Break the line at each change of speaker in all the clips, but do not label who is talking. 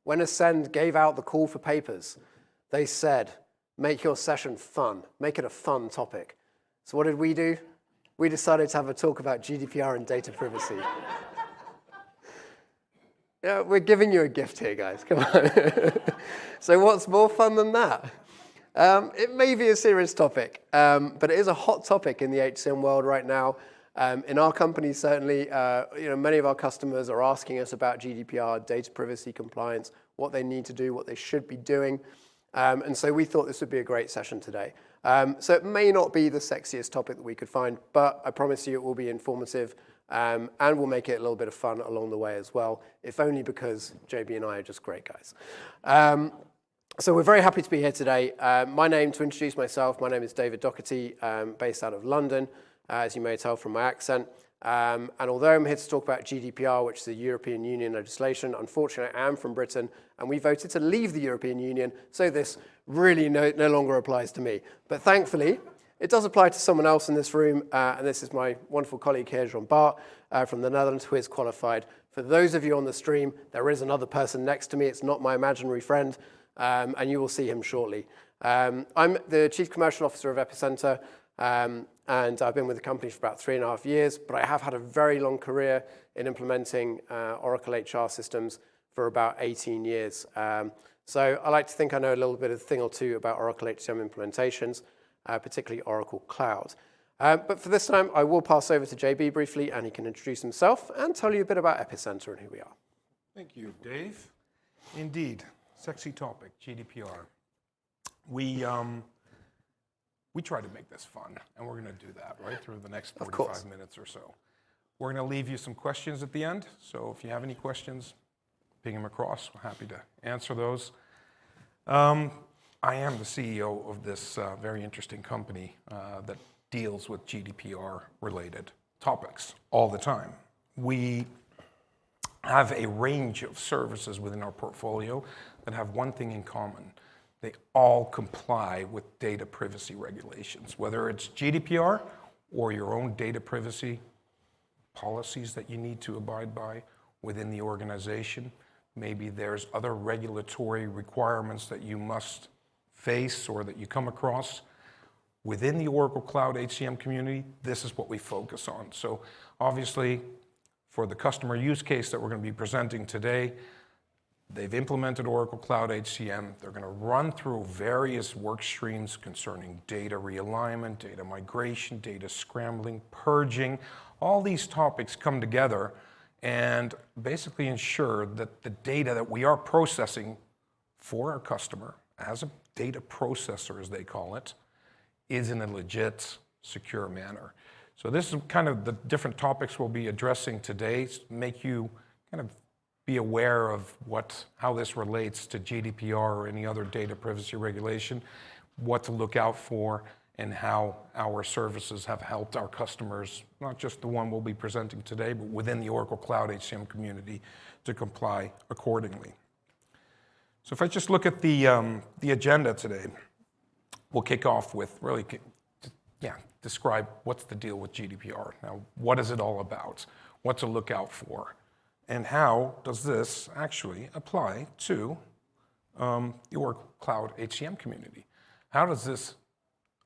When Ascend gave out the call for papers, they said, make your session fun, make it a fun topic. So what did we do? We decided to have a talk about GDPR and data privacy. Yeah, we're giving you a gift here, guys, come on. So what's more fun than that? It may be a serious topic, but it is a hot topic in the HCM world right now. In our company, certainly, many of our customers are asking us about GDPR, data privacy compliance, what they need to do, what they should be doing. And so we thought this would be a great session today. So it may not be the sexiest topic that we could find, but I promise you it will be informative, and we'll make it a little bit of fun along the way as well, if only because JB and I are just great guys. So we're very happy to be here today. To introduce myself, my name is David Doherty, based out of London, as you may tell from my accent. And although I'm here to talk about GDPR, which is the European Union legislation, unfortunately I am from Britain, and we voted to leave the European Union, so this really no longer applies to me. But thankfully, it does apply to someone else in this room, and this is my wonderful colleague here, Jean Bart, from the Netherlands, who is qualified. For those of you on the stream, there is another person next to me. It's not my imaginary friend, and you will see him shortly. I'm the Chief Commercial Officer of Epicenter, and I've been with the company for about 3.5 years, but I have had a very long career in implementing Oracle HR systems for about 18 years. So I like to think I know a little bit of a thing or two about Oracle HCM implementations, particularly Oracle Cloud. But for this time, I will pass over to JB briefly, and he can introduce himself and tell you a bit about Epicenter and who we are.
Thank you, Dave. Indeed, sexy topic, GDPR. We try to make this fun, and we're going to do that right through the next 45 minutes or so. We're going to leave you some questions at the end, so if you have any questions, ping them across. We're happy to answer those. I am the CEO of this very interesting company that deals with GDPR-related topics all the time. We have a range of services within our portfolio that have one thing in common. They all comply with data privacy regulations, whether it's GDPR or your own data privacy policies that you need to abide by within the organization. Maybe there's other regulatory requirements that you must face or that you come across. Within the Oracle Cloud HCM community, this is what we focus on. So obviously, for the customer use case that we're going to be presenting today, they've implemented Oracle Cloud HCM. They're going to run through various work streams concerning data realignment, data migration, data scrambling, purging. All these topics come together and basically ensure that the data that we are processing for our customer, as a data processor as they call it, is in a legit, secure manner. So this is kind of the different topics we'll be addressing today to make you kind of be aware of how this relates to GDPR or any other data privacy regulation, what to look out for, and how our services have helped our customers, not just the one we'll be presenting today, but within the Oracle Cloud HCM community to comply accordingly. So if I just look at the agenda today, we'll kick off with really describe what's the deal with GDPR. Now, what is it all about? What to look out for? And how does this actually apply to the Oracle Cloud HCM community? How does this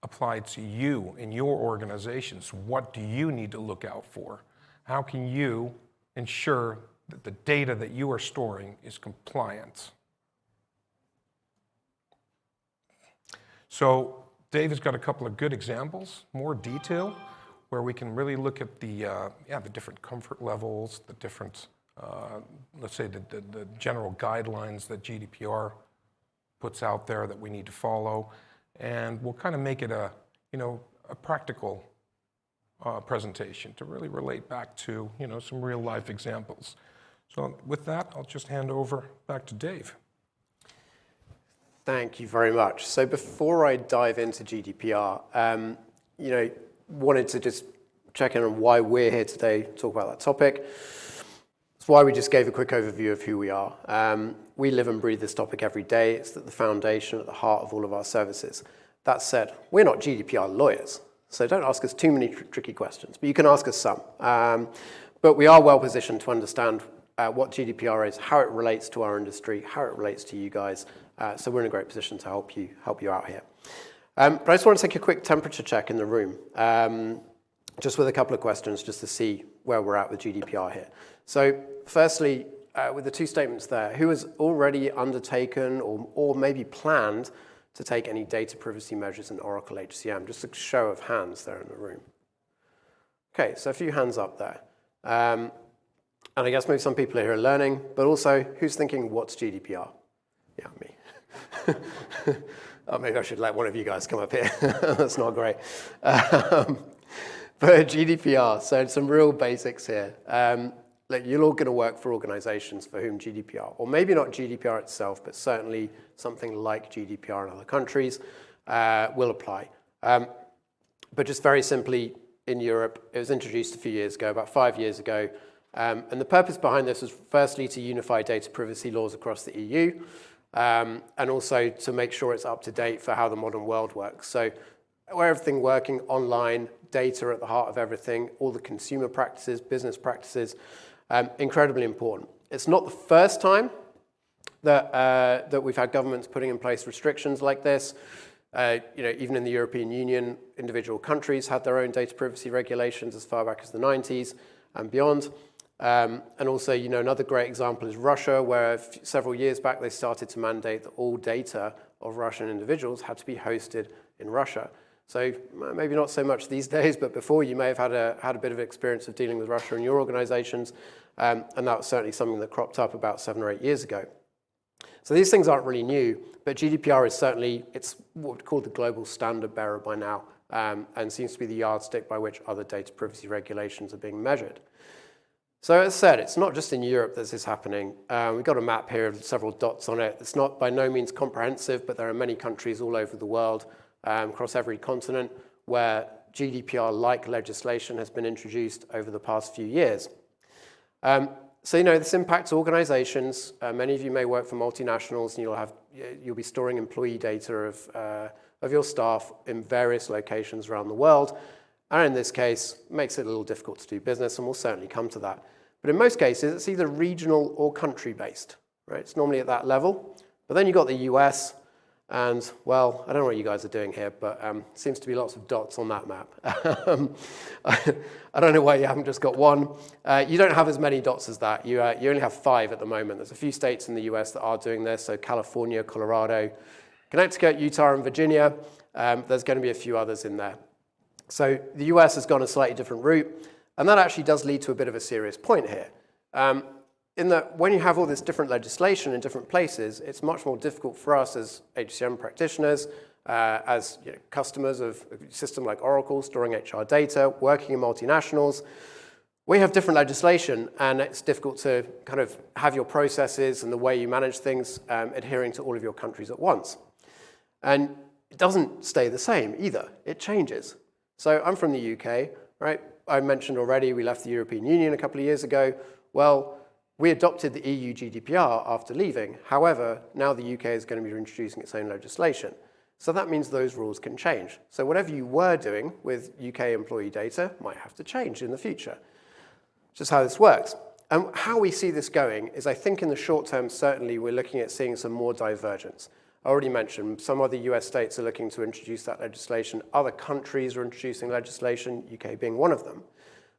apply to you in your organizations? What do you need to look out for? How can you ensure that the data that you are storing is compliant? So Dave has got a couple of good examples, more detail, where we can really look at the different comfort levels, the different let's say the general guidelines that GDPR puts out there that we need to follow, and we'll kind of make it a practical presentation to really relate back to some real life examples. So with that, I'll just hand over back to Dave.
Thank you very much. So before I dive into GDPR, wanted to just check in on why we're here today to talk about that topic. That's why we just gave a quick overview of who we are. We live and breathe this topic every day. It's at the foundation, at the heart of all of our services. That said, we're not GDPR lawyers, so don't ask us too many tricky questions, but you can ask us some. But we are well positioned to understand what GDPR is, how it relates to our industry, how it relates to you guys. So we're in a great position to help you out here. But I just want to take a quick temperature check in the room, just with a couple of questions, just to see where we're at with GDPR here. So firstly, with the two statements there, who has already undertaken or maybe planned to take any data privacy measures in Oracle HCM? Just a show of hands there in the room. Okay, so a few hands up there. And I guess maybe some people here are learning, but also who's thinking, what's GDPR? Yeah, me. Oh, maybe I should let one of you guys come up here. That's not great. But GDPR, so some real basics here. Look, you're all going to work for organizations for whom GDPR, or maybe not GDPR itself, but certainly something like GDPR in other countries will apply. But just very simply, in Europe, it was introduced a few years ago, about 5 years ago. And the purpose behind this was firstly to unify data privacy laws across the EU, and also to make sure it's up to date for how the modern world works. So where everything working online, data at the heart of everything, all the consumer practices, business practices, incredibly important. It's not the first time that we've had governments putting in place restrictions like this. Even in the European Union, individual countries had their own data privacy regulations as far back as the 90s and beyond. And also, another great example is Russia, where several years back they started to mandate that all data of Russian individuals had to be hosted in Russia. So maybe not so much these days, but before you may have had a bit of experience of dealing with Russia in your organizations, and that was certainly something that cropped up about 7 or 8 years ago. So these things aren't really new, but GDPR is certainly, it's what we call the global standard bearer by now, and seems to be the yardstick by which other data privacy regulations are being measured. So as I said, it's not just in Europe that this is happening. We've got a map here with several dots on it. It's not by no means comprehensive, but there are many countries all over the world, across every continent, where GDPR-like legislation has been introduced over the past few years. So this impacts organizations. Many of you may work for multinationals, and you'll be storing employee data of your staff in various locations around the world. And in this case, it makes it a little difficult to do business, and we'll certainly come to that. But in most cases, it's either regional or country-based, right? It's normally at that level. But then you've got the US, and, well, I don't know what you guys are doing here, but seems to be lots of dots on that map. I don't know why you haven't just got one. You don't have as many dots as that. You only have 5 at the moment. There's a few states in the US that are doing this, so California, Colorado, Connecticut, Utah, and Virginia. There's going to be a few others in there. So the US has gone a slightly different route, and that actually does lead to a bit of a serious point here. In that when you have all this different legislation in different places, it's much more difficult for us as HCM practitioners, as customers of a system like Oracle, storing HR data, working in multinationals. We have different legislation, and it's difficult to kind of have your processes and the way you manage things adhering to all of your countries at once. And it doesn't stay the same either. It changes. So I'm from the UK, right? I mentioned already we left the European Union a couple of years ago. Well, we adopted the EU GDPR after leaving. However, now the UK is going to be introducing its own legislation. So that means those rules can change. So whatever you were doing with UK employee data might have to change in the future. Just how this works. And how we see this going is, I think in the short term, certainly we're looking at seeing some more divergence. I already mentioned some other US states are looking to introduce that legislation. Other countries are introducing legislation, UK being one of them.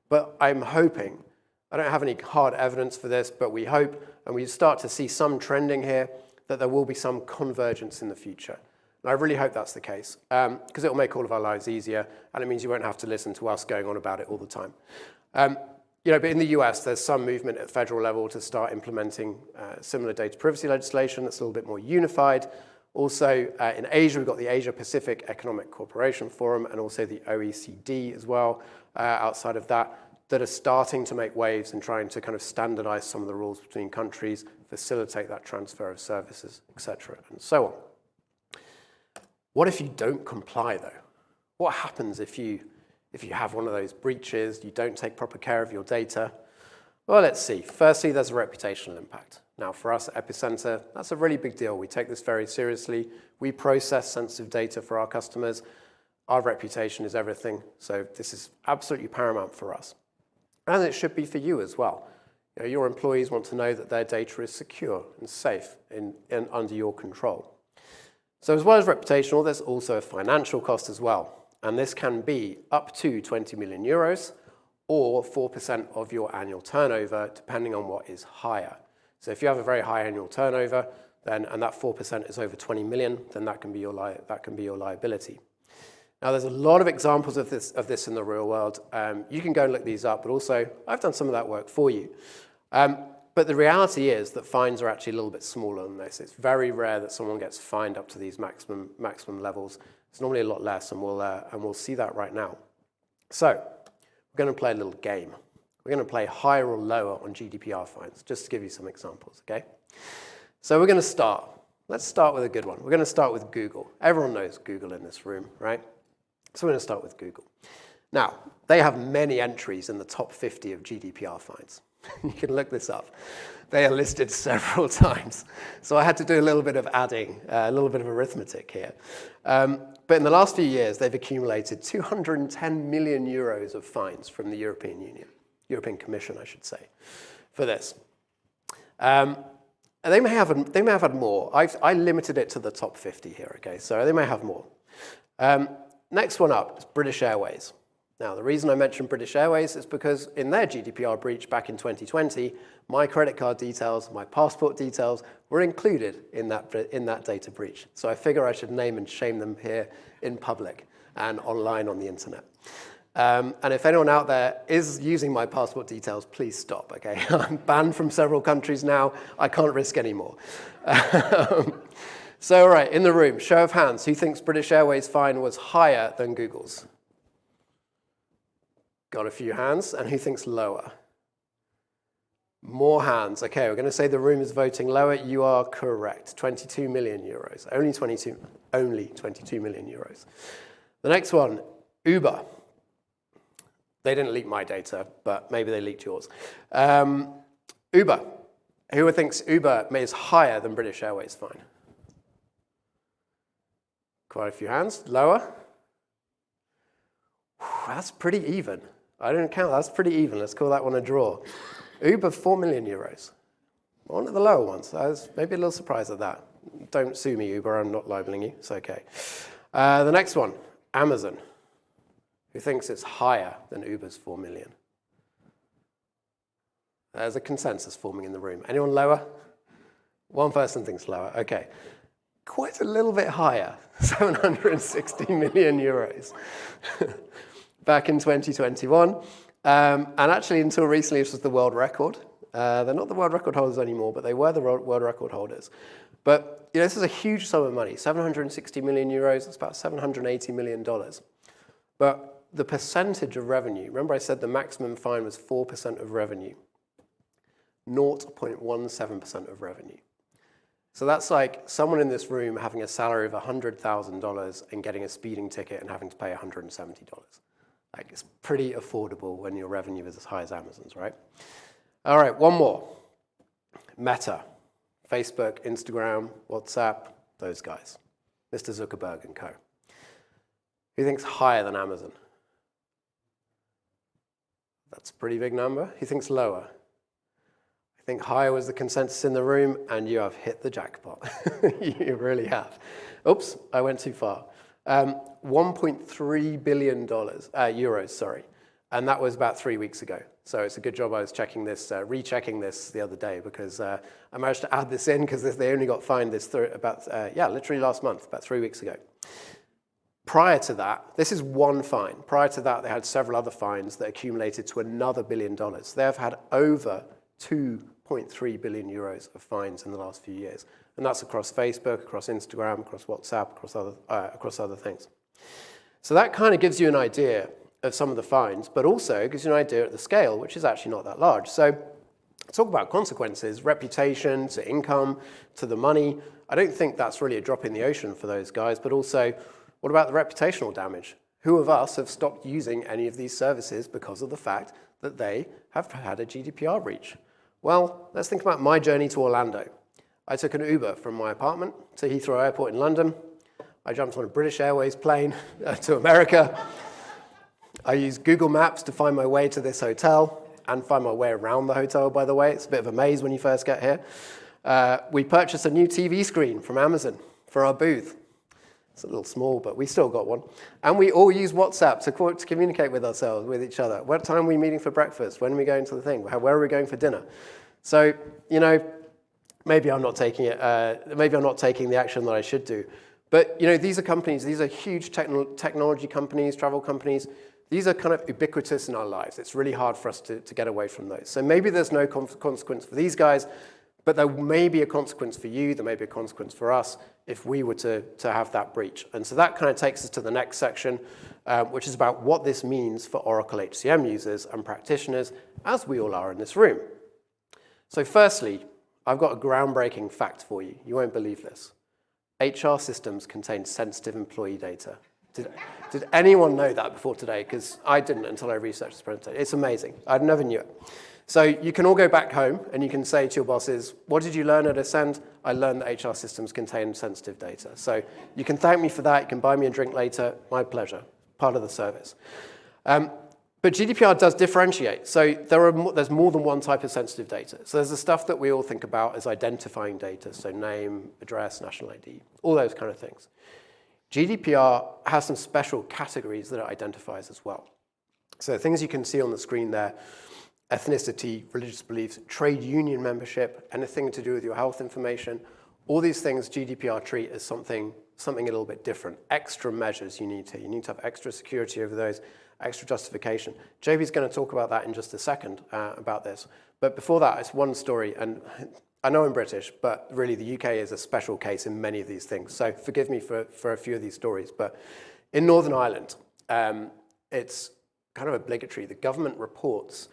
But I'm hoping, I don't have any hard evidence for this, but we hope, and we start to see some trending here, that there will be some convergence in the future. And I really hope that's the case, because it will make all of our lives easier, and it means you won't have to listen to us going on about it all the time. But in the US, there's some movement at federal level to start implementing similar data privacy legislation that's a little bit more unified. Also, in Asia, we've got the Asia-Pacific Economic Cooperation Forum and also the OECD as well, outside of that are starting to make waves and trying to kind of standardize some of the rules between countries, facilitate that transfer of services, et cetera, and so on. What if you don't comply, though? What happens if you have one of those breaches, you don't take proper care of your data? Well, let's see. Firstly, there's a reputational impact. Now, for us at Epicenter, that's a really big deal. We take this very seriously. We process sensitive data for our customers. Our reputation is everything, so this is absolutely paramount for us. And it should be for you as well. Your employees want to know that their data is secure and safe and under your control. So as well as reputational, there's also a financial cost as well. And this can be up to 20 million euros or 4% of your annual turnover, depending on what is higher. So if you have a very high annual turnover, then, and that 4% is over 20 million, then that can be your liability. Now, there's a lot of examples of this in the real world. You can go and look these up, but also I've done some of that work for you. But the reality is that fines are actually a little bit smaller than this. It's very rare that someone gets fined up to these maximum levels. It's normally a lot less, and we'll see that right now. So we're going to play a little game. We're going to play higher or lower on GDPR fines, just to give you some examples, okay? So we're going to start. Let's start with a good one. We're going to start with Google. Everyone knows Google in this room, right? So we're going to start with Google. Now, they have many entries in the top 50 of GDPR fines. You can look this up. They are listed several times. So I had to do a little bit of adding, a little bit of arithmetic here. But in the last few years, they've accumulated 210 million euros of fines from the European Union, Commission, I should say, for this. And they may have had more. I limited it to the top 50 here, okay? So they may have more. Next one up is British Airways. Now, the reason I mentioned British Airways is because in their GDPR breach back in 2020, my credit card details, my passport details were included in that data breach. So I figure I should name and shame them here in public and online on the internet. And if anyone out there is using my passport details, please stop, okay? I'm banned from several countries now. I can't risk any more. So, all right, in the room, show of hands, who thinks British Airways fine was higher than Google's? Got a few hands. And who thinks lower? More hands. Okay, we're going to say the room is voting lower. You are correct. 22 million euros. Only 22 million euros. The next one, Uber. They didn't leak my data, but maybe they leaked yours. Uber. Who thinks Uber is higher than British Airways fine? Quite a few hands. Lower? That's pretty even. I didn't count. That's pretty even. Let's call that one a draw. Uber, 4 million euros. One of the lower ones. I was maybe a little surprised at that. Don't sue me, Uber. I'm not libeling you. It's okay. The next one, Amazon. Who thinks it's higher than Uber's 4 million? There's a consensus forming in the room. Anyone lower? One person thinks lower. Okay. Quite a little bit higher, 760 million euros. Back in 2021. And actually, until recently, this was the world record. They're not the world record holders anymore, but they were the world record holders. But this is a huge sum of money, 760 million euros. That's about $780 million. But the percentage of revenue, remember I said the maximum fine was 4% of revenue, 0.17% of revenue. So that's like someone in this room having a salary of $100,000 and getting a speeding ticket and having to pay $170. Like, it's pretty affordable when your revenue is as high as Amazon's, right? All right, one more. Meta, Facebook, Instagram, WhatsApp, those guys. Mr. Zuckerberg and co. Who thinks higher than Amazon? That's a pretty big number. Who thinks lower? I think higher was the consensus in the room, and you have hit the jackpot. You really have. Oops, I went too far. $1.3 billion, euros, sorry. And that was about 3 weeks ago. So it's a good job I was checking this, rechecking this the other day, because I managed to add this in because they only got fined this literally last month, about 3 weeks ago. Prior to that, this is one fine. Prior to that, they had several other fines that accumulated to another $1 billion. They have had over 2.3 billion euros of fines in the last few years. And that's across Facebook, across Instagram, across WhatsApp, across other things. So that kind of gives you an idea of some of the fines, but also gives you an idea at the scale, which is actually not that large. So talk about consequences, reputation to income, to the money. I don't think that's really a drop in the ocean for those guys, but also what about the reputational damage? Who of us have stopped using any of these services because of the fact that they have had a GDPR breach? Well, let's think about my journey to Orlando. I took an Uber from my apartment to Heathrow Airport in London. I jumped on a British Airways plane to America. I used Google Maps to find my way to this hotel, and find my way around the hotel, by the way. It's a bit of a maze when you first get here. We purchased a new TV screen from Amazon for our booth. It's a little small, but we still got one. And we all use WhatsApp to communicate with ourselves, with each other. What time are we meeting for breakfast? When are we going to the thing? Where are we going for dinner? So, you know, maybe I'm not taking it. Maybe I'm not taking the action that I should do. But you know, these are companies. These are huge technology companies, travel companies. These are kind of ubiquitous in our lives. It's really hard for us to get away from those. So maybe there's no consequence for these guys, but there may be a consequence for you. There may be a consequence for us if we were to have that breach. And so that kind of takes us to the next section, which is about what this means for Oracle HCM users and practitioners, as we all are in this room. So firstly, I've got a groundbreaking fact for you. You won't believe this. HR systems contain sensitive employee data. Did anyone know that before today? Because I didn't until I researched this presentation. It's amazing. I never knew it. So you can all go back home and you can say to your bosses, what did you learn at Ascend? I learned that HR systems contain sensitive data. So you can thank me for that. You can buy me a drink later. My pleasure. Part of the service. But GDPR does differentiate. So there's more than one type of sensitive data. So there's the stuff that we all think about as identifying data. So name, address, national ID, all those kind of things. GDPR has some special categories that it identifies as well. So things you can see on the screen there: ethnicity, religious beliefs, trade union membership, anything to do with your health information. All these things GDPR treat as something a little bit different. Extra measures you need to. You need to have extra security over those, extra justification. JB's going to talk about that in just a second, about this. But before that, it's one story, and I know I'm British, but really the UK is a special case in many of these things. So forgive me for a few of these stories. But in Northern Ireland, it's kind of obligatory. The government reports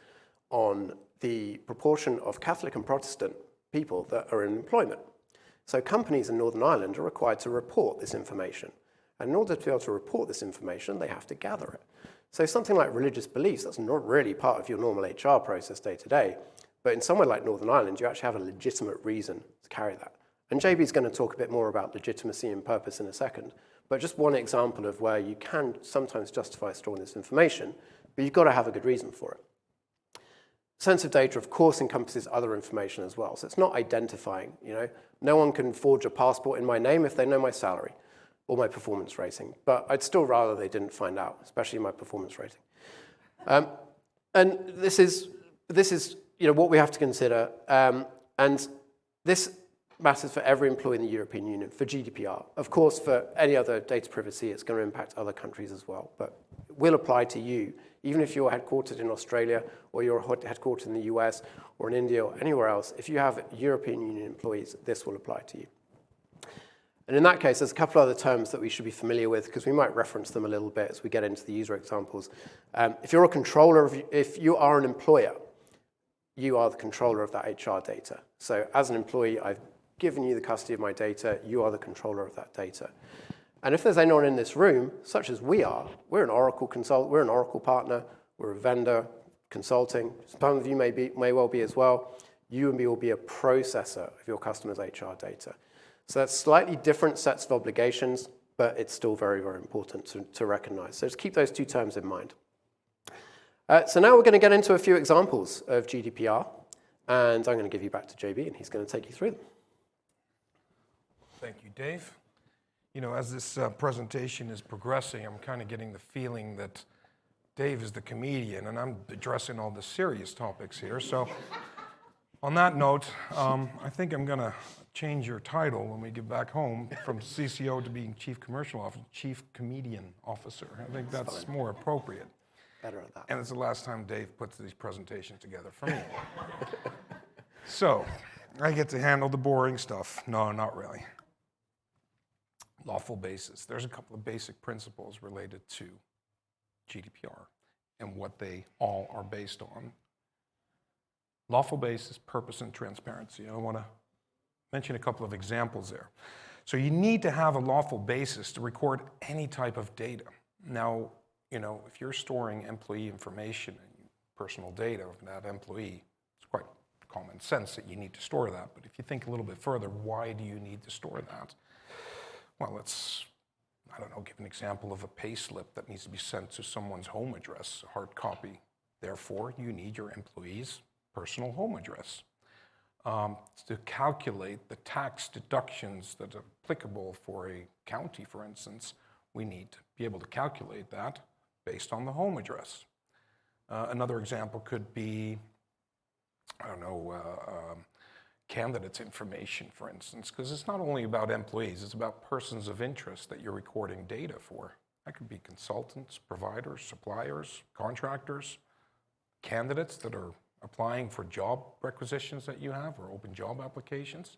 on the proportion of Catholic and Protestant people that are in employment. So companies in Northern Ireland are required to report this information. And in order to be able to report this information, they have to gather it. So something like religious beliefs, that's not really part of your normal HR process day to day. But in somewhere like Northern Ireland, you actually have a legitimate reason to carry that. And JB's going to talk a bit more about legitimacy and purpose in a second. But just one example of where you can sometimes justify storing this information, but you've got to have a good reason for it. Sensitive data, of course, encompasses other information as well. So it's not identifying, you know. No one can forge a passport in my name if they know my salary or my performance rating. But I'd still rather they didn't find out, especially my performance rating. And this is you know, what we have to consider. And this matters for every employee in the European Union, for GDPR. Of course, for any other data privacy, it's going to impact other countries as well. But it will apply to you, even if you're headquartered in Australia or you're headquartered in the US or in India or anywhere else. If you have European Union employees, this will apply to you. And in that case, there's a couple other terms that we should be familiar with, because we might reference them a little bit as we get into the user examples. If you're a controller, if you are an employer, you are the controller of that HR data. So as an employee, I've given you the custody of my data. You are the controller of that data. And if there's anyone in this room, such as we are, we're an Oracle we're an Oracle partner, we're a vendor, consulting. Some of you may well be as well. You and me will be a processor of your customer's HR data. So that's slightly different sets of obligations, but it's still very, very important to recognize. So just keep those two terms in mind. So now we're going to get into a few examples of GDPR, and I'm going to give you back to JB, and he's going to take you through them.
Thank you, Dave. You know, as this presentation is progressing, I'm kind of getting the feeling that Dave is the comedian, and I'm addressing all the serious topics here. So on that note, I think I'm going to change your title when we get back home from CCO to being Chief Commercial Officer, Chief Comedian Officer. I think that's more appropriate.
Better at that.
And it's the last time Dave puts these presentations together for me. So I get to handle the boring stuff. No, not really. Lawful basis. There's a couple of basic principles related to GDPR and what they all are based on. Lawful basis, purpose, and transparency. I want to mention a couple of examples there. So you need to have a lawful basis to record any type of data. Now, you know, if you're storing employee information and personal data of that employee, it's quite common sense that you need to store that. But if you think a little bit further, why do you need to store that? Well, let's, I don't know, give an example of a pay slip that needs to be sent to someone's home address, a hard copy Therefore, you need your employee's personal home address. To calculate the tax deductions that are applicable for a county, for instance, we need to be able to calculate that based on the home address. Another example could be, I don't know, candidates' information, for instance, because it's not only about employees, it's about persons of interest that you're recording data for. That could be consultants, providers, suppliers, contractors, candidates that are applying for job requisitions that you have or open job applications.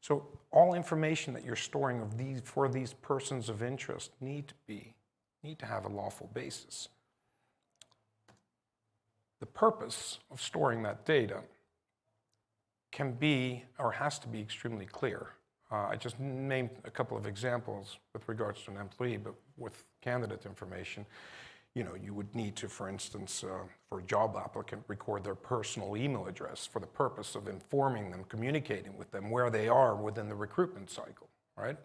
So all information that you're storing of for these persons of interest need to have a lawful basis. The purpose of storing that data can be or has to be extremely clear. I just named a couple of examples with regards to an employee, but with candidate information, you would need to, for instance, for a job applicant, record their personal email address for the purpose of informing them, communicating with them where they are within the recruitment cycle, right?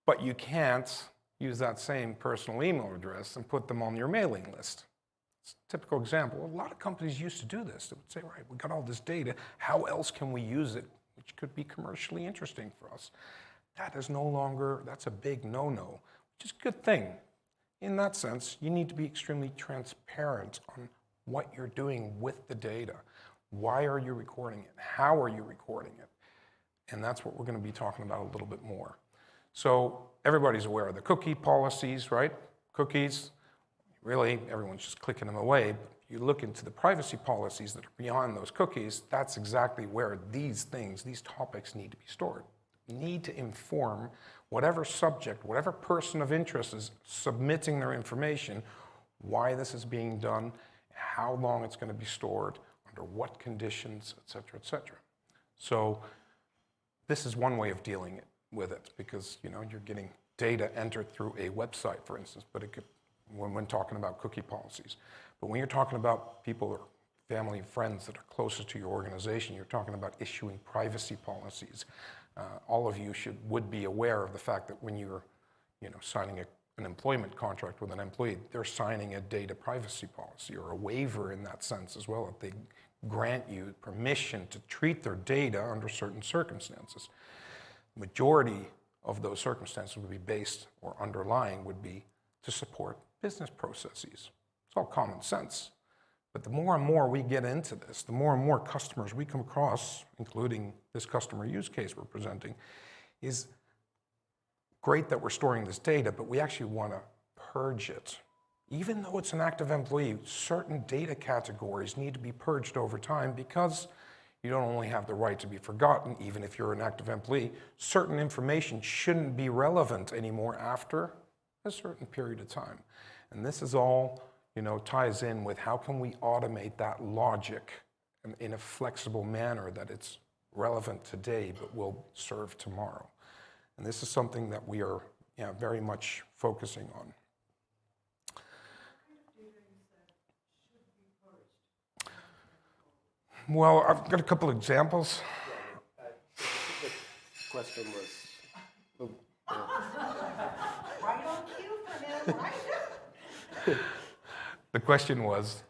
But you can't use that same personal email address and put them on your mailing list. It's a typical example. A lot of companies used to do this. They would say, right, we got all this data. How else can we use it, which could be commercially interesting for us? That is no longer, that's a big no-no, which is a good thing. In that sense, you need to be extremely transparent on what you're doing with the data. Why are you recording it? How are you recording it? And that's what we're going to be talking about a little bit more. So everybody's aware of the cookie policies, right? Cookies, really, everyone's just clicking them away. But you look into the privacy policies that are beyond those cookies, that's exactly where these things, these topics need to be stored. You need to inform whatever subject, whatever person of interest is submitting their information, why this is being done, how long it's going to be stored, under what conditions, et cetera, et cetera. So this is one way of dealing with it, because you're getting data entered through a website, for instance, but it could, when talking about cookie policies. But when you're talking about people or family and friends that are closest to your organization, you're talking about issuing privacy policies. All of you would be aware of the fact that when you're signing an employment contract with an employee, they're signing a data privacy policy or a waiver in that sense as well, that they grant you permission to treat their data under certain circumstances. The majority of those circumstances would be based or underlying would be to support business processes. It's all common sense. But the more and more we get into this, the more and more customers we come across, including this customer use case we're presenting, is great that we're storing this data, but we actually want to purge it. Even though it's an active employee, certain data categories need to be purged over time because you don't only have the right to be forgotten, even if you're an active employee, certain information shouldn't be relevant anymore after a certain period of time. And this is all ties in with how can we automate that logic in a flexible manner that it's relevant today but will serve tomorrow. And this is something that we are very much focusing on. Well, I've got a couple examples.
The question was...
Right on cue for him, right?
The question was,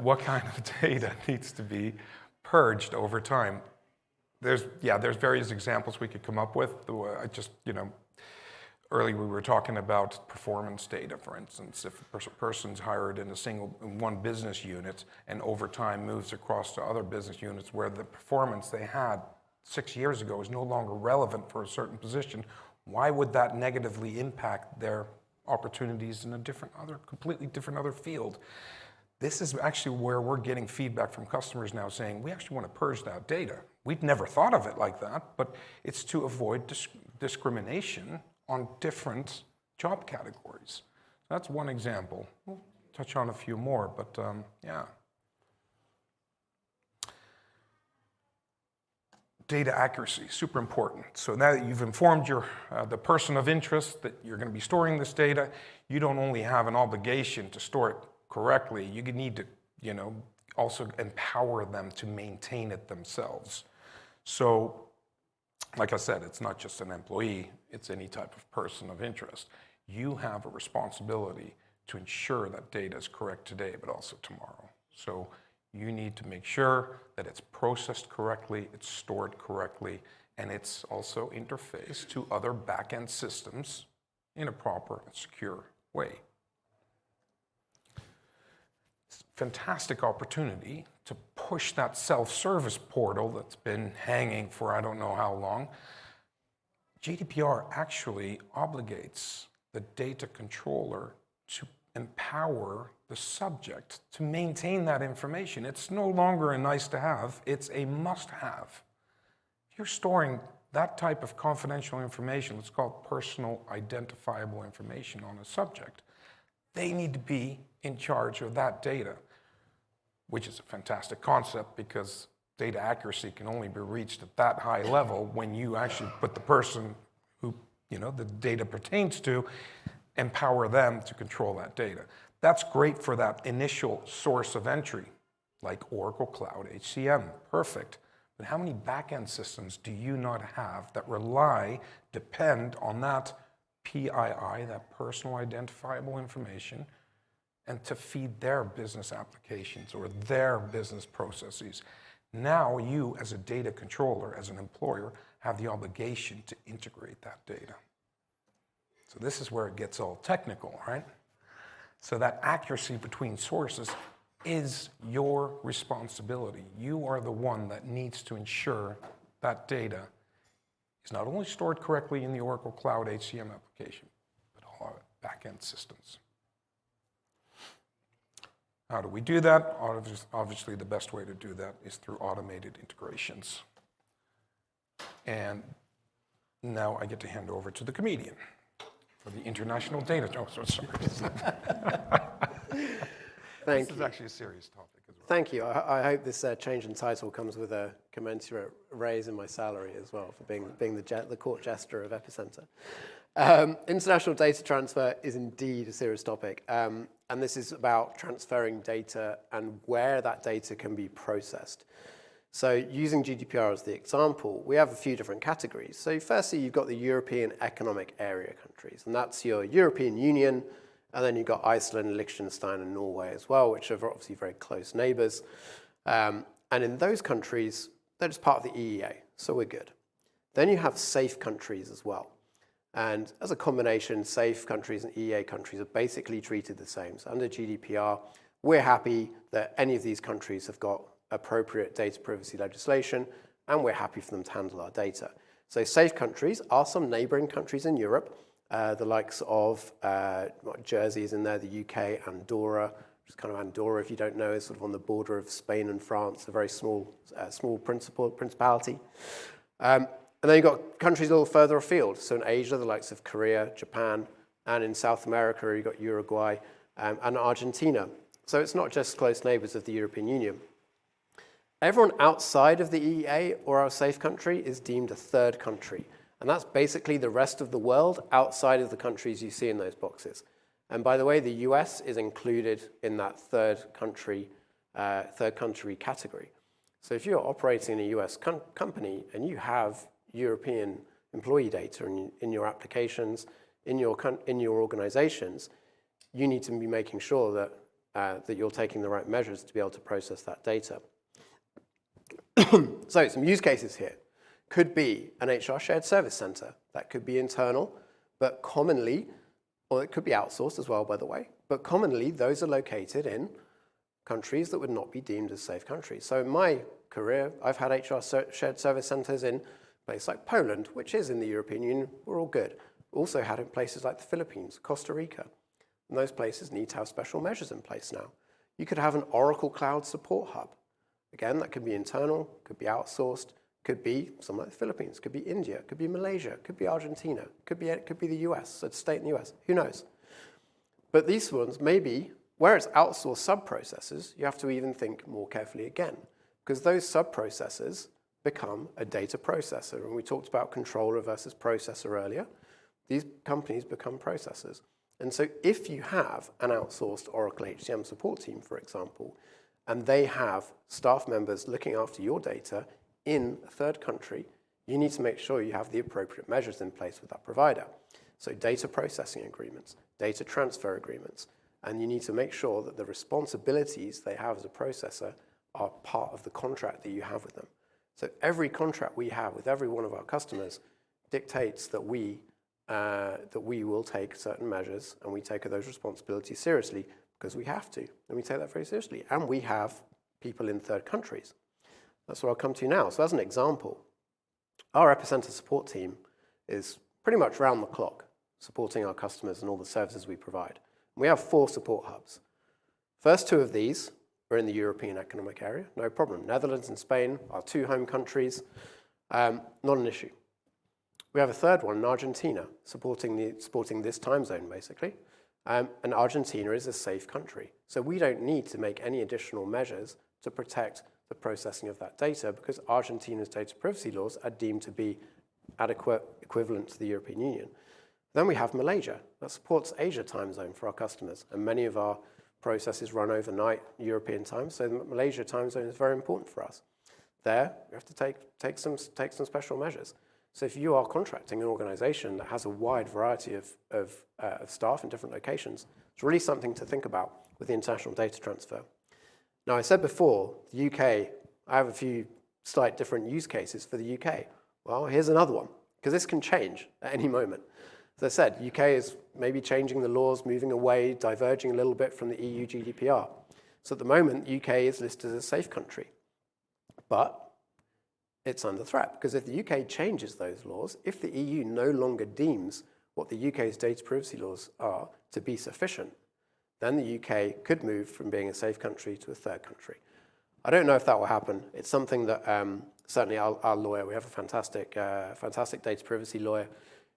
what kind of data needs to be purged over time? There's various examples we could come up with. I just, earlier we were talking about performance data, for instance. If a person's hired in one business unit and over time moves across to other business units where the performance they had 6 years ago is no longer relevant for a certain position, why would that negatively impact their opportunities in a completely different other field? This is actually where we're getting feedback from customers now saying, we actually want to purge that data. We'd never thought of it like that, but it's to avoid discrimination on different job categories. That's one example. We'll touch on a few more, but yeah. Data accuracy, super important. So now that you've informed the person of interest that you're going to be storing this data, you don't only have an obligation to store it correctly, you need to, also empower them to maintain it themselves. So, like I said, it's not just an employee, it's any type of person of interest. You have a responsibility to ensure that data is correct today, but also tomorrow. So you need to make sure that it's processed correctly, it's stored correctly, and it's also interfaced to other back-end systems in a proper and secure way. It's a fantastic opportunity to push that self-service portal that's been hanging for I don't know how long. GDPR actually obligates the data controller to empower the subject to maintain that information. It's no longer a nice to have, it's a must have. If you're storing that type of confidential information, it's called personal identifiable information on a subject, they need to be in charge of that data, which is a fantastic concept because data accuracy can only be reached at that high level when you actually put the person who the data pertains to, empower them to control that data. That's great for that initial source of entry, like Oracle Cloud HCM, perfect. But how many back-end systems do you not have that depend on that PII, that personal identifiable information, and to feed their business applications or their business processes? Now you, as a data controller, as an employer, have the obligation to integrate that data. So this is where it gets all technical, right? So that accuracy between sources is your responsibility. You are the one that needs to ensure that data is not only stored correctly in the Oracle Cloud HCM application, but all our back-end systems. How do we do that? Obviously, the best way to do that is through automated integrations. And now I get to hand over to the comedian for the international data. Oh, sorry.
Thank
This
you.
is actually a serious topic as well.
Thank you. I hope this change in title comes with a commensurate raise in my salary as well for being the court jester of Epicenter. International data transfer is indeed a serious topic. And this is about transferring data and where that data can be processed. So using GDPR as the example, we have a few different categories. So firstly, you've got the European Economic Area countries, and that's your European Union, and then you've got Iceland, Liechtenstein, and Norway as well, which are obviously very close neighbors. And in those countries, they're just part of the EEA, so we're good. Then you have safe countries as well. And as a combination, safe countries and EEA countries are basically treated the same. So under GDPR, we're happy that any of these countries have got appropriate data privacy legislation, and we're happy for them to handle our data. So safe countries are some neighboring countries in Europe, the likes of Jersey is in there, the UK, Andorra, which is kind of Andorra, if you don't know, is sort of on the border of Spain and France, a very small principality. And then you've got countries a little further afield. So in Asia, the likes of Korea, Japan, and in South America, you've got Uruguay and Argentina. So it's not just close neighbors of the European Union. Everyone outside of the EEA or our safe country is deemed a third country. And that's basically the rest of the world outside of the countries you see in those boxes. And by the way, the US is included in that third country category. So if you're operating in a US company and you have European employee data in your applications, in your organizations, you need to be making sure that you're taking the right measures to be able to process that data. So some use cases here. Could be an HR shared service center. That could be internal, but commonly, or it could be outsourced as well, by the way, but commonly those are located in countries that would not be deemed as safe countries. So in my career, I've had HR shared service centers in places like Poland, which is in the European Union. We're all good. Also had in places like the Philippines, Costa Rica. And those places need to have special measures in place now. You could have an Oracle Cloud support hub. Again, that could be internal, could be outsourced, could be somewhere like the Philippines, could be India, could be Malaysia, could be Argentina, could be the US, so it's a state in the US, who knows? But these ones, maybe, where it's outsourced sub-processors, you have to even think more carefully again, because those sub-processors become a data processor. And we talked about controller versus processor earlier. These companies become processors. And so if you have an outsourced Oracle HCM support team, for example, and they have staff members looking after your data in a third country, you need to make sure you have the appropriate measures in place with that provider. So data processing agreements, data transfer agreements, And you need to make sure that the responsibilities they have as a processor are part of the contract that you have with them. So every contract we have with every one of our customers dictates that we will take certain measures and we take those responsibilities seriously because we have to. And we take that very seriously. And we have people in third countries. That's what I'll come to now. So as an example, our Epicenter support team is pretty much round the clock supporting our customers and all the services we provide. We have 4 support hubs. First 2 of these are in the European Economic Area, no problem. Netherlands and Spain, our 2 home countries, not an issue. We have a third one in Argentina, supporting this time zone, basically. And Argentina is a safe country. So we don't need to make any additional measures to protect the processing of that data because Argentina's data privacy laws are deemed to be adequate, equivalent to the European Union. Then we have Malaysia. That supports Asia time zone for our customers. And many of our processes run overnight European time, so the Malaysia time zone is very important for us. There, you have to take some special measures. So if you are contracting an organization that has a wide variety of staff in different locations, it's really something to think about with the international data transfer. Now, I said before, the UK, I have a few slight different use cases for the UK. Well, here's another one, because this can change at any moment. As I said, UK is maybe changing the laws, moving away, diverging a little bit from the EU GDPR. So at the moment, UK is listed as a safe country. But it's under threat, because if the UK changes those laws, if the EU no longer deems what the UK's data privacy laws are to be sufficient, then the UK could move from being a safe country to a third country. I don't know if that will happen. It's something that certainly our lawyer, we have a fantastic data privacy lawyer.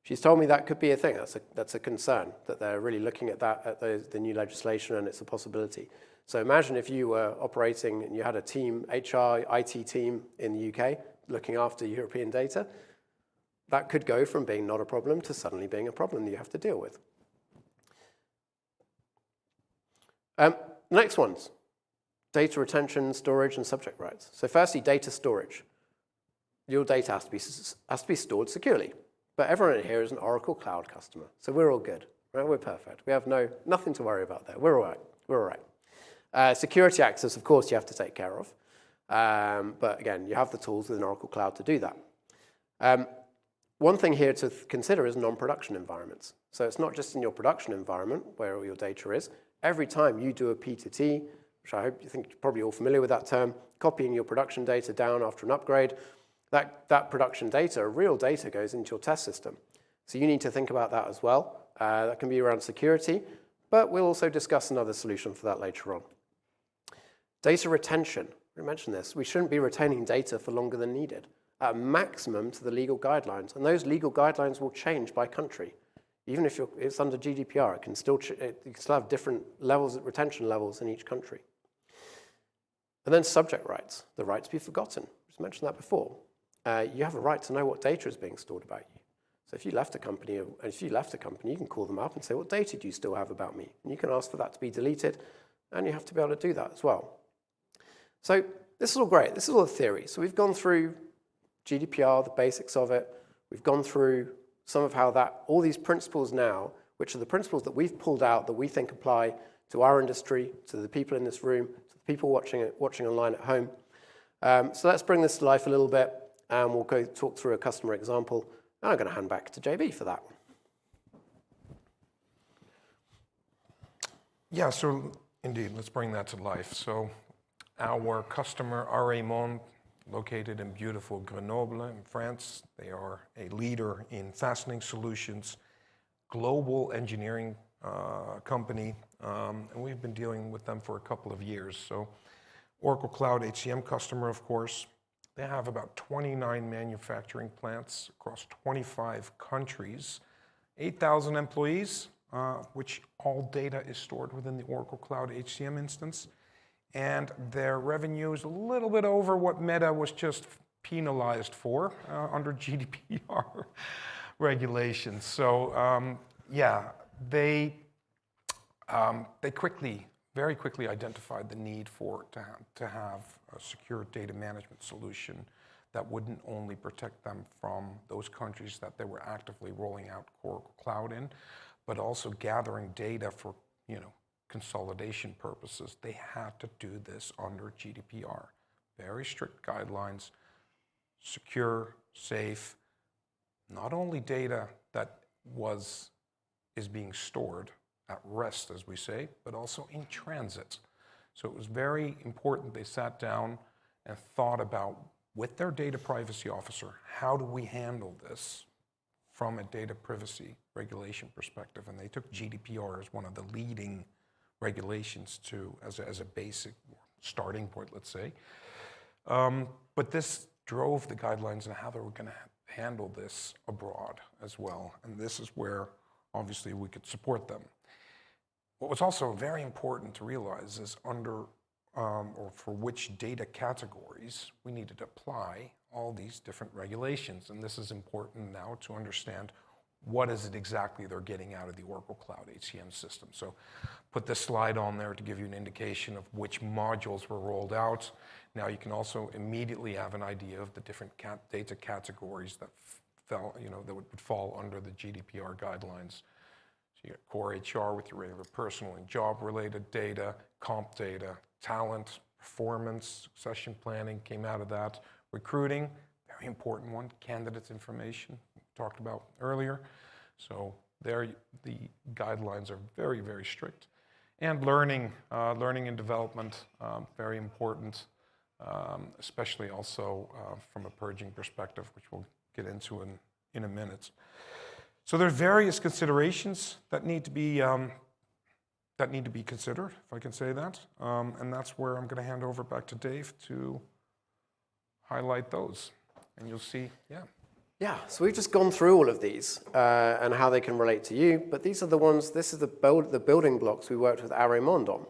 She's told me that could be a thing. That's a concern, that they're really looking at that, at the new legislation, and it's a possibility. So imagine if you were operating and you had a team, HR, IT team in the UK looking after European data. That could go from being not a problem to suddenly being a problem that you have to deal with. Next ones, data retention, storage, and subject rights. So firstly, data storage. Your data has to be stored securely. But everyone in here is an Oracle Cloud customer, so we're all good, right? We're perfect. We have nothing to worry about there. We're all right. We're all right. Security access, of course, you have to take care of. But again, you have the tools within Oracle Cloud to do that. One thing here to consider is non-production environments. So it's not just in your production environment where all your data is. Every time you do a P2T, which I hope you think you're probably all familiar with that term, copying your production data down after an upgrade, that production data, real data, goes into your test system. So you need to think about that as well. That can be around security, but we'll also discuss another solution for that later on. Data retention. We mentioned this. We shouldn't be retaining data for longer than needed, at a maximum to the legal guidelines. And those legal guidelines will change by country. Even if it's under GDPR, you can still have different levels, retention levels in each country. And then subject rights, the right to be forgotten. I just mentioned that before. You have a right to know what data is being stored about you. So if you left a company, you can call them up and say, what data do you still have about me? And you can ask for that to be deleted, and you have to be able to do that as well. So this is all great. This is all the theory. So we've gone through GDPR, the basics of it. We've gone through some of how all these principles now, which are the principles that we've pulled out that we think apply to our industry, to the people in this room, to the people watching online at home. So let's bring this to life a little bit, and we'll go talk through a customer example. And I'm going to hand back to JB for that one.
Yeah, so indeed, let's bring that to life. So our customer, Raymond, located in beautiful Grenoble in France. They are a leader in fastening solutions, global engineering company, and we've been dealing with them for a couple of years. So Oracle Cloud HCM customer, of course. They have about 29 manufacturing plants across 25 countries, 8,000 employees, which all data is stored within the Oracle Cloud HCM instance. And their revenue is a little bit over what Meta was just penalized for under GDPR regulations. So yeah, they very quickly identified the need to have a secure data management solution that wouldn't only protect them from those countries that they were actively rolling out Oracle Cloud in, but also gathering data for consolidation purposes, they had to do this under GDPR. Very strict guidelines, secure, safe, not only data that is being stored at rest, as we say, but also in transit. So it was very important they sat down and thought about, with their data privacy officer, how do we handle this from a data privacy regulation perspective? And they took GDPR as one of the leading regulations as a basic starting point, let's say. But this drove the guidelines on how they were going to handle this abroad as well. And this is where, obviously, we could support them. What was also very important to realize is or for which data categories we needed to apply all these different regulations. And this is important now to understand what is it exactly they're getting out of the Oracle Cloud HCM system. So put this slide on there to give you an indication of which modules were rolled out. Now you can also immediately have an idea of the different data categories that that would fall under the GDPR guidelines. So you got core HR with your regular personal and job-related data, comp data, talent, performance, succession planning came out of that. Recruiting, very important one, candidates information, talked about earlier. So there, the guidelines are very, very strict. And learning and development, very important, especially also from a purging perspective, which we'll get into in a minute. So there are various considerations that need to be considered, if I can say that. And that's where I'm going to hand over back to Dave to highlight those. And you'll see,
Yeah, so we've just gone through all of these and how they can relate to you, but these are the ones, this is the building blocks we worked with Raymond on.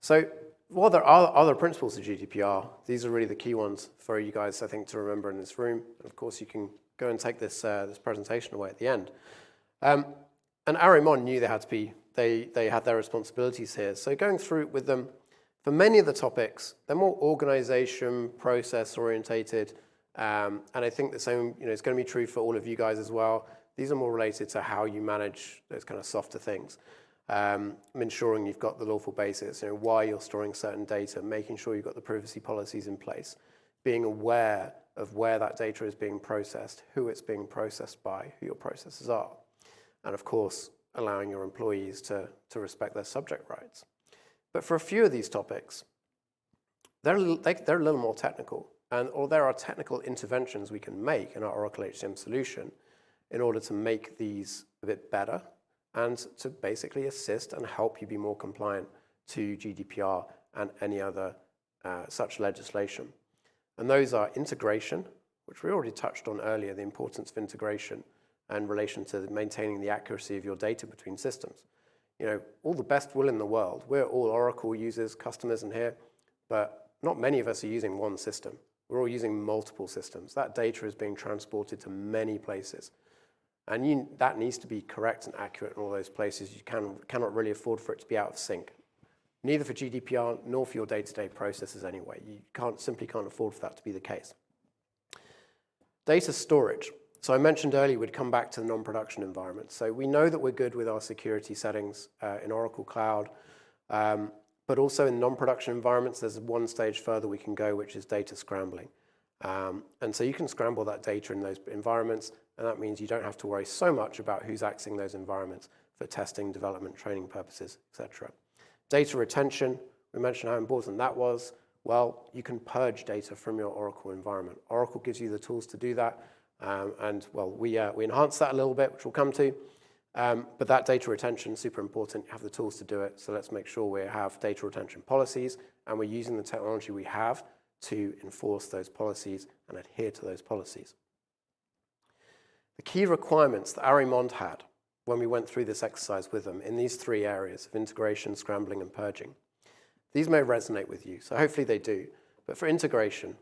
So while there are other principles of GDPR, these are really the key ones for you guys, I think, to remember in this room. And of course, you can go and take this presentation away at the end. And Raymond knew they had their responsibilities here. So going through with them, for many of the topics, they're more organization, process orientated. And I think the same, it's going to be true for all of you guys as well. These are more related to how you manage those kind of softer things. Ensuring you've got the lawful basis, why you're storing certain data, making sure you've got the privacy policies in place, being aware of where that data is being processed, who it's being processed by, who your processors are. And of course, allowing your employees to respect their subject rights. But for a few of these topics, they're a little more technical. Or there are technical interventions we can make in our Oracle HCM solution in order to make these a bit better and to basically assist and help you be more compliant to GDPR and any other such legislation. And those are integration, which we already touched on earlier, the importance of integration in relation to maintaining the accuracy of your data between systems. All the best will in the world. We're all Oracle users, customers in here, but not many of us are using one system. We're all using multiple systems. That data is being transported to many places. And that needs to be correct and accurate in all those places. You cannot really afford for it to be out of sync. Neither for GDPR nor for your day-to-day processes anyway. You simply can't afford for that to be the case. Data storage. So I mentioned earlier we'd come back to the non-production environment. So we know that we're good with our security settings in Oracle Cloud. But also in non-production environments, there's one stage further we can go, which is data scrambling. And so you can scramble that data in those environments, and that means you don't have to worry so much about who's accessing those environments for testing, development, training purposes, etc. Data retention, we mentioned how important that was. Well, you can purge data from your Oracle environment. Oracle gives you the tools to do that, we enhance that a little bit, which we'll come to. But that data retention is super important. You have the tools to do it. So let's make sure we have data retention policies and we're using the technology we have to enforce those policies and adhere to those policies. The key requirements that Raymond had when we went through this exercise with them in these three areas of integration, scrambling, and purging. These may resonate with you, so hopefully they do. But for integration,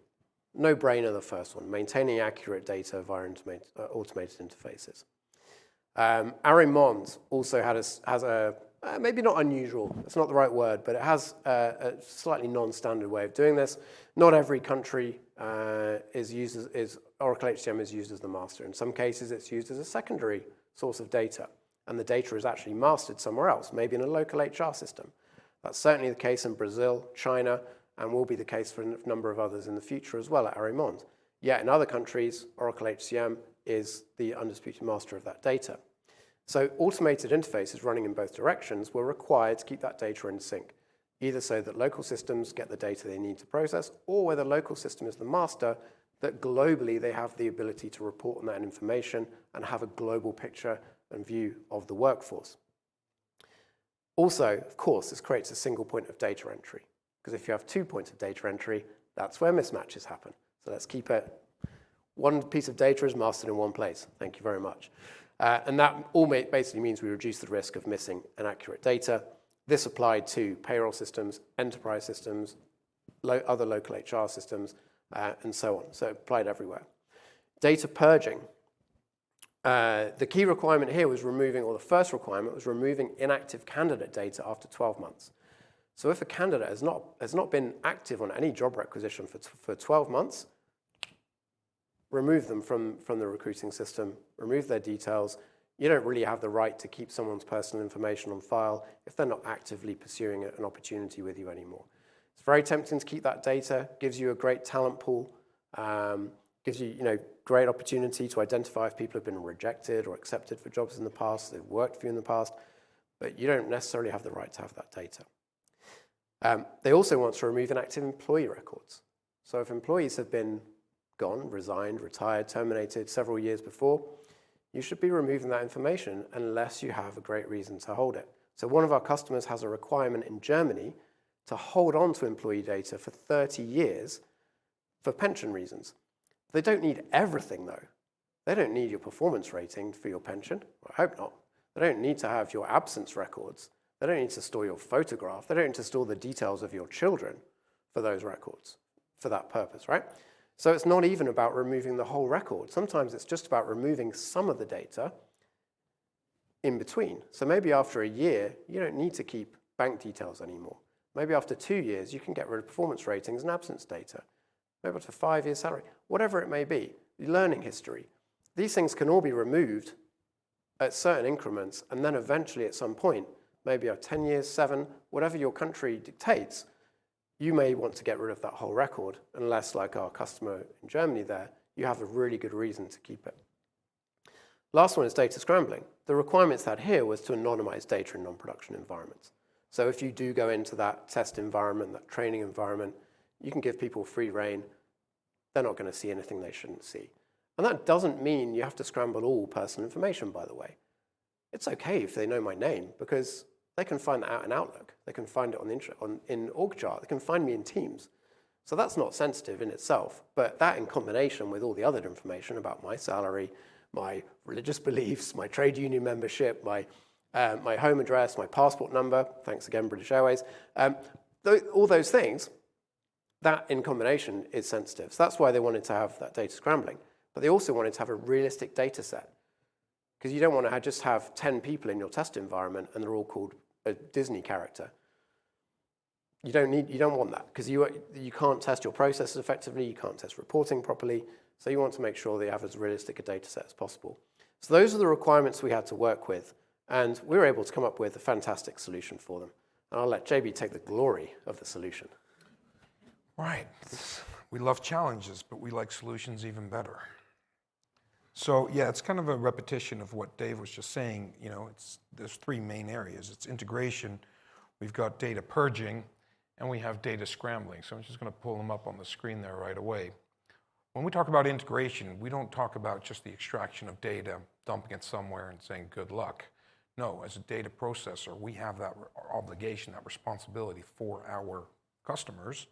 no brainer the first one, maintaining accurate data via automated interfaces. Raymond also has a maybe not unusual, it's not the right word, but it has a slightly non-standard way of doing this. Not every country Oracle HCM is used as the master. In some cases, it's used as a secondary source of data. and the data is actually mastered somewhere else, maybe in a local HR system. That's certainly the case in Brazil, China, and will be the case for a number of others in the future as well at Arimont. Yet in other countries, Oracle HCM is the undisputed master of that data. So automated interfaces running in both directions were required to keep that data in sync, either so that local systems get the data they need to process, or where the local system is the master, that globally they have the ability to report on that information and have a global picture and view of the workforce. Also, of course, this creates a single point of data entry, because if you have 2 points of data entry, that's where mismatches happen. So let's keep it. One piece of data is mastered in one place. Thank you very much. And that all basically means we reduce the risk of missing inaccurate data. This applied to payroll systems, enterprise systems, other local HR systems, and so on. So it applied everywhere. Data purging. The key requirement here was removing, or the first requirement was removing inactive candidate data after 12 months. So if a candidate has not been active on any job requisition for 12 months, remove them from the recruiting system, remove their details. You don't really have the right to keep someone's personal information on file if they're not actively pursuing an opportunity with you anymore. It's very tempting to keep that data, gives you a great talent pool, gives you, great opportunity to identify if people have been rejected or accepted for jobs in the past, they've worked for you in the past, but you don't necessarily have the right to have that data. They also want to remove inactive employee records. So if employees have been gone, resigned, retired, terminated several years before, you should be removing that information unless you have a great reason to hold it. So one of our customers has a requirement in Germany to hold on to employee data for 30 years for pension reasons. They don't need everything though. They don't need your performance rating for your pension. I hope not. They don't need to have your absence records. They don't need to store your photograph. They don't need to store the details of your children for those records, for that purpose, right? So it's not even about removing the whole record. Sometimes it's just about removing some of the data in between. So maybe after a year, you don't need to keep bank details anymore. Maybe after 2 years, you can get rid of performance ratings and absence data. Maybe after 5 years salary, whatever it may be, learning history. These things can all be removed at certain increments, and then eventually at some point, maybe 10 years, 7, whatever your country dictates, you may want to get rid of that whole record, unless, like our customer in Germany there, you have a really good reason to keep it. Last one is data scrambling. The requirements that here was to anonymize data in non-production environments. So if you do go into that test environment, that training environment, you can give people free rein. They're not going to see anything they shouldn't see. And that doesn't mean you have to scramble all personal information, by the way. It's okay if they know my name, because they can find that out in Outlook. They can find it in OrgChart. They can find me in Teams. So that's not sensitive in itself. But that in combination with all the other information about my salary, my religious beliefs, my trade union membership, my home address, my passport number, thanks again, British Airways, all those things, that in combination is sensitive. So that's why they wanted to have that data scrambling. But they also wanted to have a realistic data set. Because you don't want to just have 10 people in your test environment and they're all called a Disney character. You don't want that, because you can't test your processes effectively, you can't test reporting properly, so you want to make sure that you have as realistic a data set as possible. So those are the requirements we had to work with, and we were able to come up with a fantastic solution for them. And I'll let JB take the glory of the solution.
Right. We love challenges, but we like solutions even better. So yeah, it's kind of a repetition of what Dave was just saying. There's 3 main areas. It's integration, we've got data purging, and we have data scrambling. So I'm just going to pull them up on the screen there right away. When we talk about integration, we don't talk about just the extraction of data, dumping it somewhere and saying good luck. No, as a data processor, we have that obligation, that responsibility for our customers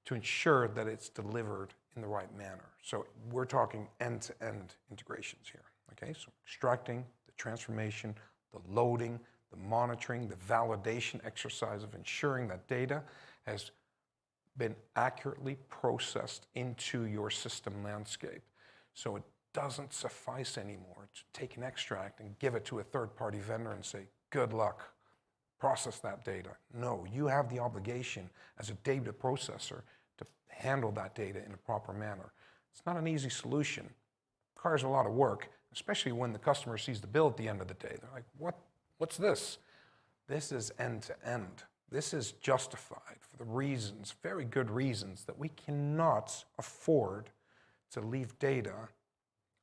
to ensure that it's delivered in the right manner. So we're talking end-to-end integrations here, okay? So extracting, the transformation, the loading, the monitoring, the validation exercise of ensuring that data has been accurately processed into your system landscape. So it doesn't suffice anymore to take an extract and give it to a third-party vendor and say, good luck, process that data. No, you have the obligation as a data processor to handle that data in a proper manner. It's not an easy solution. requires a lot of work, especially when the customer sees the bill at the end of the day. They're like, what's this? This is end-to-end. This is justified for the reasons, very good reasons, that we cannot afford to leave data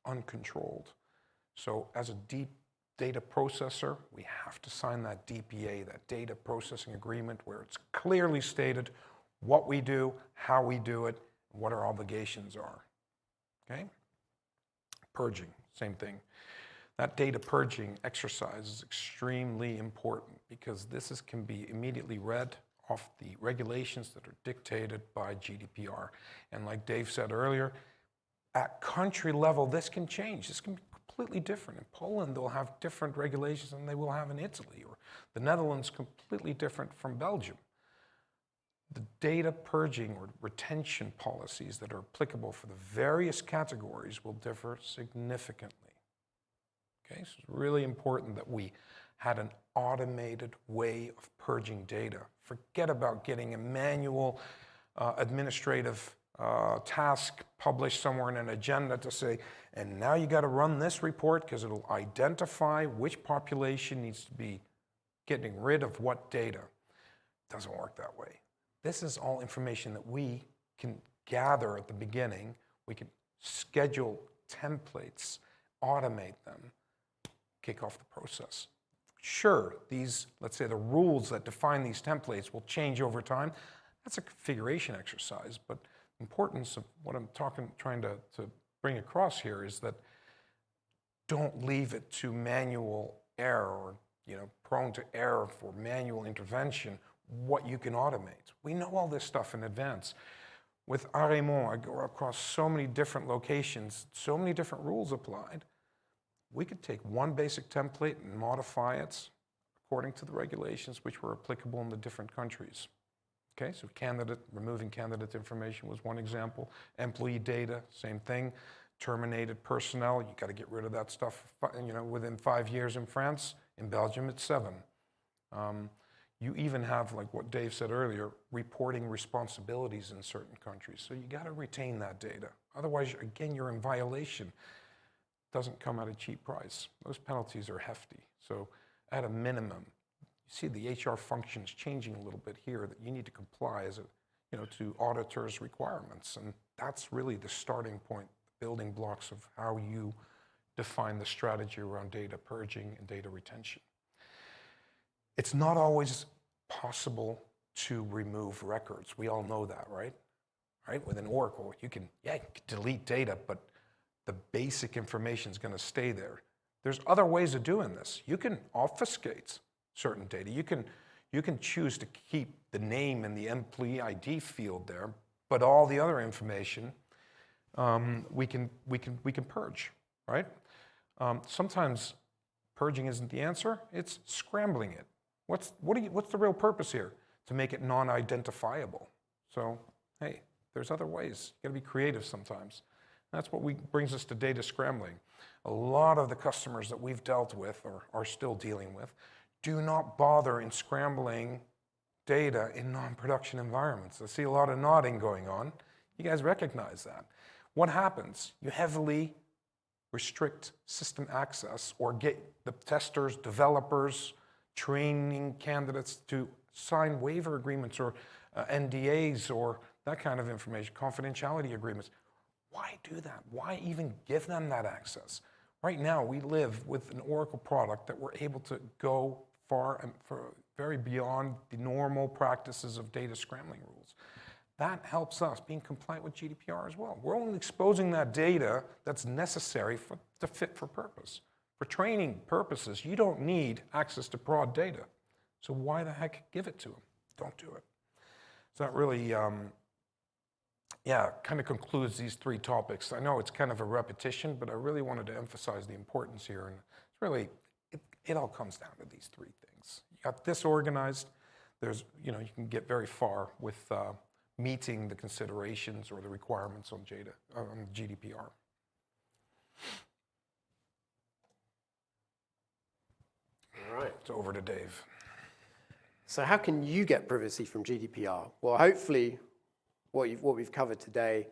uncontrolled. So as a deep data processor, we have to sign that DPA, that data processing agreement, where it's clearly stated what we do, how we do it, and what our obligations are. Okay? Purging, same thing. That data purging exercise is extremely important because this can be immediately read off the regulations that are dictated by GDPR. And like Dave said earlier, at country level, this can change. This can be completely different. In Poland, they'll have different regulations than they will have in Italy, or the Netherlands completely different from Belgium. The data purging or retention policies that are applicable for the various categories will differ significantly. Okay, so it's really important that we had an automated way of purging data. Forget about getting a manual administrative task published somewhere in an agenda to say, and now you got to run this report because it'll identify which population needs to be getting rid of what data. It doesn't work that way. This is all information that we can gather at the beginning. We can schedule templates, automate them, kick off the process. Sure, these, let's say the rules that define these templates will change over time. That's a configuration exercise, but the importance of what I'm trying to bring across here is that don't leave it to manual error, or prone to error for manual intervention, what you can automate. We know all this stuff in advance. With Arémont, I go across so many different locations, so many different rules applied. We could take one basic template and modify it according to the regulations which were applicable in the different countries. Okay, so removing candidate information was one example. Employee data, same thing. Terminated personnel, you got to get rid of that stuff, within 5 years in France. In Belgium, it's 7. You even have, like what Dave said earlier, reporting responsibilities in certain countries. So you got to retain that data. Otherwise, again, you're in violation. Doesn't come at a cheap price. Those penalties are hefty. So at a minimum, you see the HR functions changing a little bit here, that you need to comply to auditors' requirements. And that's really the starting point, the building blocks of how you define the strategy around data purging and data retention. It's not always possible to remove records. We all know that, right? Within Oracle, you can delete data, but the basic information is going to stay there. There's other ways of doing this. You can obfuscate certain data. You can choose to keep the name and the employee ID field there, but all the other information we can purge, right? Sometimes purging isn't the answer. It's scrambling it. What's the real purpose here? To make it non-identifiable. So, hey, there's other ways. You got to be creative sometimes. That's what brings us to data scrambling. A lot of the customers that we've dealt with or are still dealing with do not bother in scrambling data in non-production environments. I see a lot of nodding going on. You guys recognize that. What happens? You heavily restrict system access or get the testers, developers, training candidates to sign waiver agreements or NDAs or that kind of information, confidentiality agreements. Why do that? Why even give them that access? Right now, we live with an Oracle product that we're able to go far and very beyond the normal practices of data scrambling rules. That helps us being compliant with GDPR as well. We're only exposing that data that's necessary to fit for purpose. For training purposes, you don't need access to broad data. So why the heck give it to them? Don't do it. So that really, kind of concludes these 3 topics. I know it's kind of a repetition, but I really wanted to emphasize the importance here. And it's really, it all comes down to these 3 things. You got this organized. There's, you can get very far with meeting the considerations or the requirements on GDPR.
All right.
It's over to Dave.
So how can you get privacy from GDPR? Well, hopefully what we've covered today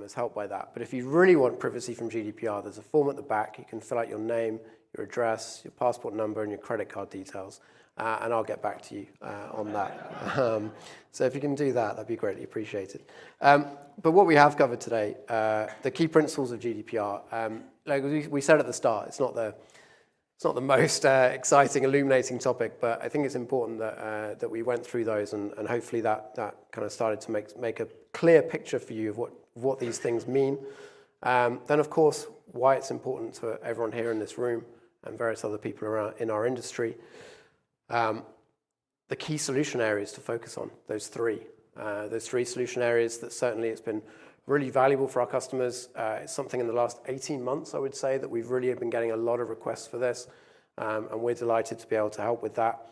as helped by that. But if you really want privacy from GDPR, there's a form at the back. You can fill out your name, your address, your passport number, and your credit card details. And I'll get back to you on that. So if you can do that, that'd be greatly appreciated. But what we have covered today, the key principles of GDPR, like we said at the start, it's not the most exciting, illuminating topic, but I think it's important that we went through those, and hopefully that kind of started to make a clear picture for you of what these things mean. Then, of course, why it's important to everyone here in this room and various other people around in our industry. The key solution areas to focus on, those three solution areas that certainly it's been really valuable for our customers. It's something in the last 18 months, I would say, that we've really been getting a lot of requests for this, and we're delighted to be able to help with that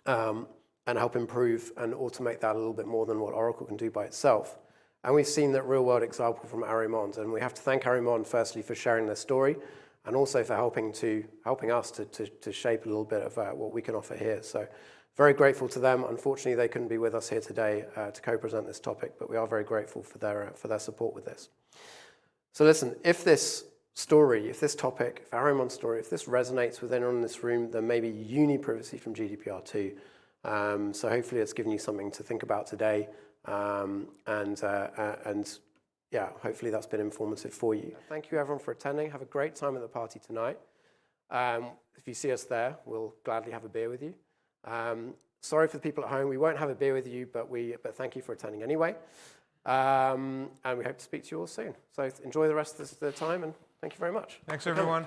and help improve and automate that a little bit more than what Oracle can do by itself. And we've seen that real-world example from Arimond, and we have to thank Arimond firstly for sharing their story, and also for helping us to shape a little bit of what we can offer here. So very grateful to them. Unfortunately, they couldn't be with us here today to co-present this topic, but we are very grateful for their support with this. So listen, if this story, if this topic, if Arimond's story, if this resonates with anyone in this room, then maybe you need privacy from GDPR too. So hopefully it's given you something to think about today, and yeah, hopefully that's been informative for you. Thank you everyone for attending. Have a great time at the party tonight. If you see us there, we'll gladly have a beer with you. Sorry for the people at home, we won't have a beer with you, but thank you for attending anyway. And we hope to speak to you all soon. So enjoy the rest of the time, and thank you very much.
Thanks everyone.